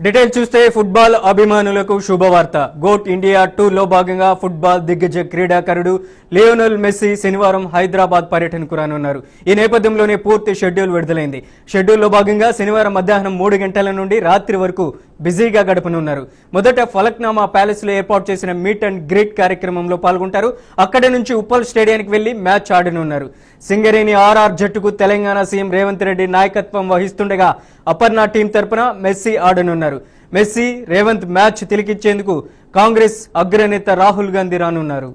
Detail చూస్తే football అభిమానులకు శుభవార్త. గోట్ ఇండియా టూర్లో భాగంగా ఫుట్బాల్ దిగ్గజ క్రీడాకారుడు లియోనెల్ మెస్సీ శనివారం హైదరాబాద్ పర్యటనకు రానున్నారు. ఈ నేపథ్యంలోనే పూర్తి షెడ్యూల్ విడుదలైంది. షెడ్యూల్లో భాగంగా శనివారం మధ్యాహ్నం 3 గంటల నుండి రాత్రి వరకు బిజీగా గడపనున్నారు. మొదట ఫలక్నామా ప్యాలెస్ లో ఏర్పాటు చేసిన మీట్ అండ్ గ్రీట్ కార్యక్రమంలో పాల్గొంటారు. అక్కడి నుంచి ఉప్పల్ స్టేడియానికి వెళ్లి మ్యాచ్ ఆడనున్నారు. సింగరేణి ఆర్ఆర్ జట్టుకు తెలంగాణ సీఎం రేవంత్ రెడ్డి నాయకత్వం వహిస్తుండగా అపర్ణ టీం తరపున మెస్సీ ఆడనున్నారు. మెస్సీ రేవంత్ మ్యాచ్ తిలకిచ్చేందుకు కాంగ్రెస్ అగ్రనేత రాహుల్ గాంధీ రానున్నారు.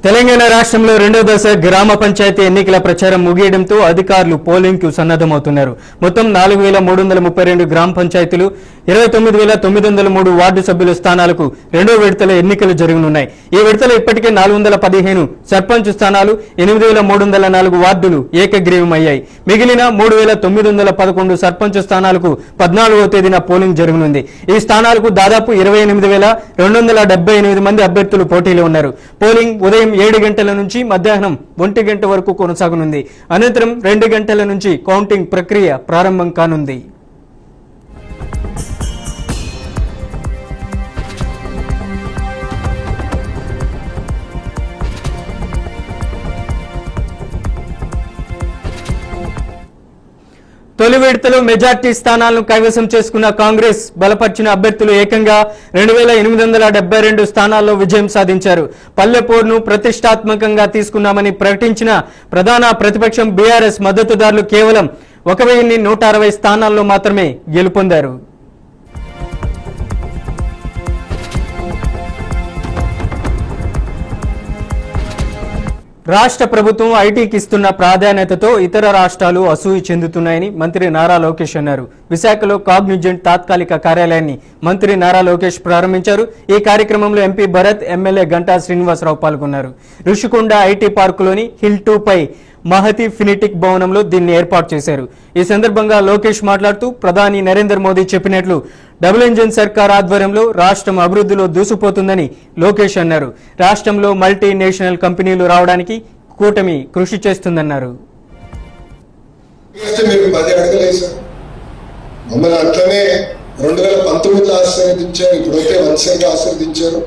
తెలంగాణ రాష్ట్రంలో రెండో దశ గ్రామ పంచాయతీ ఎన్నికల ప్రచారం ముగియడంతో అధికారులు పోలింగ్ కు సన్నద్ధమవుతున్నారు. మొత్తం 4332 గ్రామ పంచాయతీలు, 29903 వార్డు సభ్యుల స్థానాలకు రెండో విడతల ఎన్నికలు జరగనున్నాయి. ఈ విడతలో ఇప్పటికే 415 సర్పంచ్ స్థానాలు, 8304 వార్డులు ఏకగ్రీవమయ్యాయి. మిగిలిన 3911 సర్పంచ్ స్థానాలకు 14వ తేదీన పోలింగ్ జరగనుంది. ఈ స్థానాలకు దాదాపు 28278 మంది అభ్యర్థులు పోటీలో ఉన్నారు. పోలింగ్ ఉదయం 7 గంటల నుంచి మధ్యాహ్నం 1 గంట వరకు కొనసాగనుంది. అనంతరం 2 గంటల నుంచి కౌంటింగ్ ప్రక్రియ ప్రారంభం కానుంది. తొలి విడతలో మెజార్టీ స్థానాలను కైవసం చేసుకున్న కాంగ్రెస్ బలపరిచిన అభ్యర్థులు ఏకంగా 2872 స్థానాల్లో విజయం సాధించారు. పల్లెపూర్ను ప్రతిష్టాత్మకంగా తీసుకున్నామని ప్రకటించిన ప్రధాన ప్రతిపక్షం బీఆర్ఎస్ మద్దతుదారులు కేవలం 1160 స్థానాల్లో మాత్రమే గెలుపొందారు. రాష్ట్ర ప్రభుత్వం ఐటీకి ఇస్తున్న ప్రాధాన్యతతో ఇతర రాష్ట్రాలు అసూయ చెందుతున్నాయని మంత్రి నారా లోకేష్ అన్నారు. విశాఖలో కాగ్నిజెంట్ తాత్కాలిక కార్యాలయాన్ని మంత్రి నారా లోకేష్ ప్రారంభించారు. ఈ కార్యక్రమంలో ఎంపీ భరత్, ఎమ్మెల్యే గంటా శ్రీనివాసరావు పాల్గొన్నారు. ఋషికొండ ఐటీ పార్కులోని హిల్ 2 పై మహతి ఫినిటిక్ భవనంలో దీన్ని ఏర్పాటు చేశారు. ఈ సందర్భంగా లోకేష్ మాట్లాడుతూ ప్రధాని నరేంద్ర మోదీ చెప్పినట్లు డబుల్ ఇంజిన్ సర్కార్ ఆధ్వర్యంలో రాష్ట్రం అభివృద్ధిలో దూసుకుపోతుందని లోకేష్ అన్నారు. రాష్ట్రంలో మల్టీనేషనల్ కంపెనీలు రావడానికి కూటమి కృషి చేస్తుందన్నారు. మమ్మల్ని అట్లనే 2019లో ఆశీర్వదించారు, ఇప్పుడైతే వన్సైడ్ ఆశీర్వదించారు.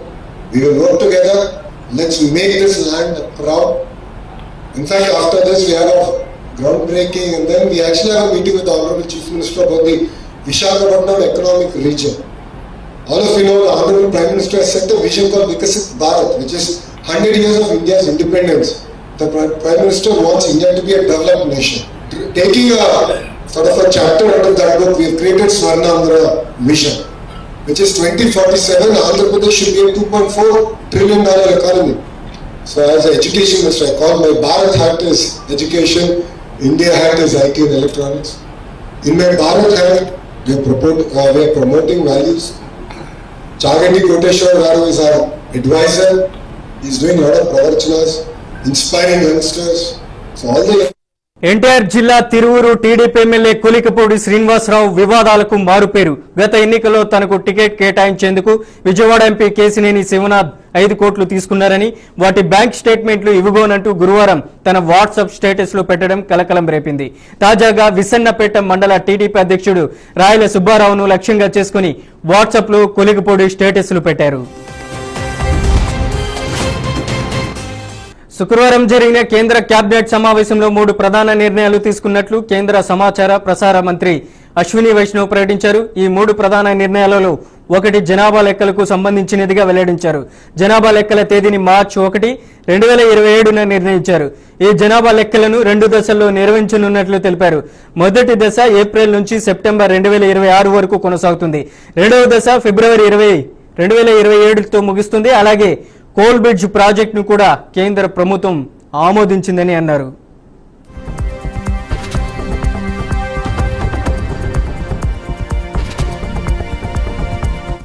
We will work together. Let's make this land proud. In fact, after this we have a groundbreaking and then we actually have a meeting with the Honorable Chief Minister about the Visakhapatnam economic region. All of you know the Honorable Prime Minister has set a vision called Vikasit Bharat, which is 100 years of India's independence. The Prime Minister wants India to be a developed nation. Taking a sort of a chapter out of that book, we have created Swarnandhra Mission, which is 2047 Andhra Pradesh should be a $2.4 trillion economy. So as an education minister, I call my Bharat hat is education, India hat is IT and electronics. In my Bharat hat, we are promoting values. Chagandi Koteshwar Garu is our advisor. He's doing a lot of pravarchanas, inspiring youngsters. So all the NTR జిల్లా Tiruvuru TDP MLA Kolikapudi Srinivasarao వివాదాలకు మారుపేరు. గత ఎన్నికల్లో తనకు ticket కేటాయించేందుకు Vijayawada MP Kesineni Sivanath 5 కోట్లు తీసుకున్నారని, వాటి bank స్టేట్మెంట్లు ఇవ్వగోనంటూ గురువారం తన వాట్సాప్ స్టేటస్ లో పెట్టడం కలకలం రేపింది. తాజాగా విసన్నపేట మండల టీడీపీ అధ్యక్షుడు రాయల సుబ్బారావును లక్ష్యంగా చేసుకుని వాట్సాప్ లో కొలికపూడి స్టేటస్లు పెట్టారు. శుక్రవారం జరిగిన కేంద్ర కేబినెట్ సమావేశంలో 3 ప్రధాన నిర్ణయాలు తీసుకున్నట్లు కేంద్ర సమాచార ప్రసార మంత్రి అశ్విని వైష్ణవ్ ప్రకటించారు. ఈ 3 ప్రధాన నిర్ణయాలలో ఒకటి జనాభా లెక్కలకు సంబంధించినదిగా వెల్లడించారు. జనాభా లెక్కల తేదీని మార్చి 1, 2027న నిర్ణయించారు. ఈ జనాభా లెక్కలను 2 దశల్లో నిర్వహించనున్నట్లు తెలిపారు. మొదటి దశ ఏప్రిల్ నుంచి సెప్టెంబర్ 2026 వరకు కొనసాగుతుంది. రెండవ దశ ఫిబ్రవరి 20, 2027తో ముగుస్తుంది. అలాగే కోల్ బ్రిడ్జ్ ప్రాజెక్టును కూడా కేంద్ర ప్రభుత్వం ఆమోదించిందని అన్నారు.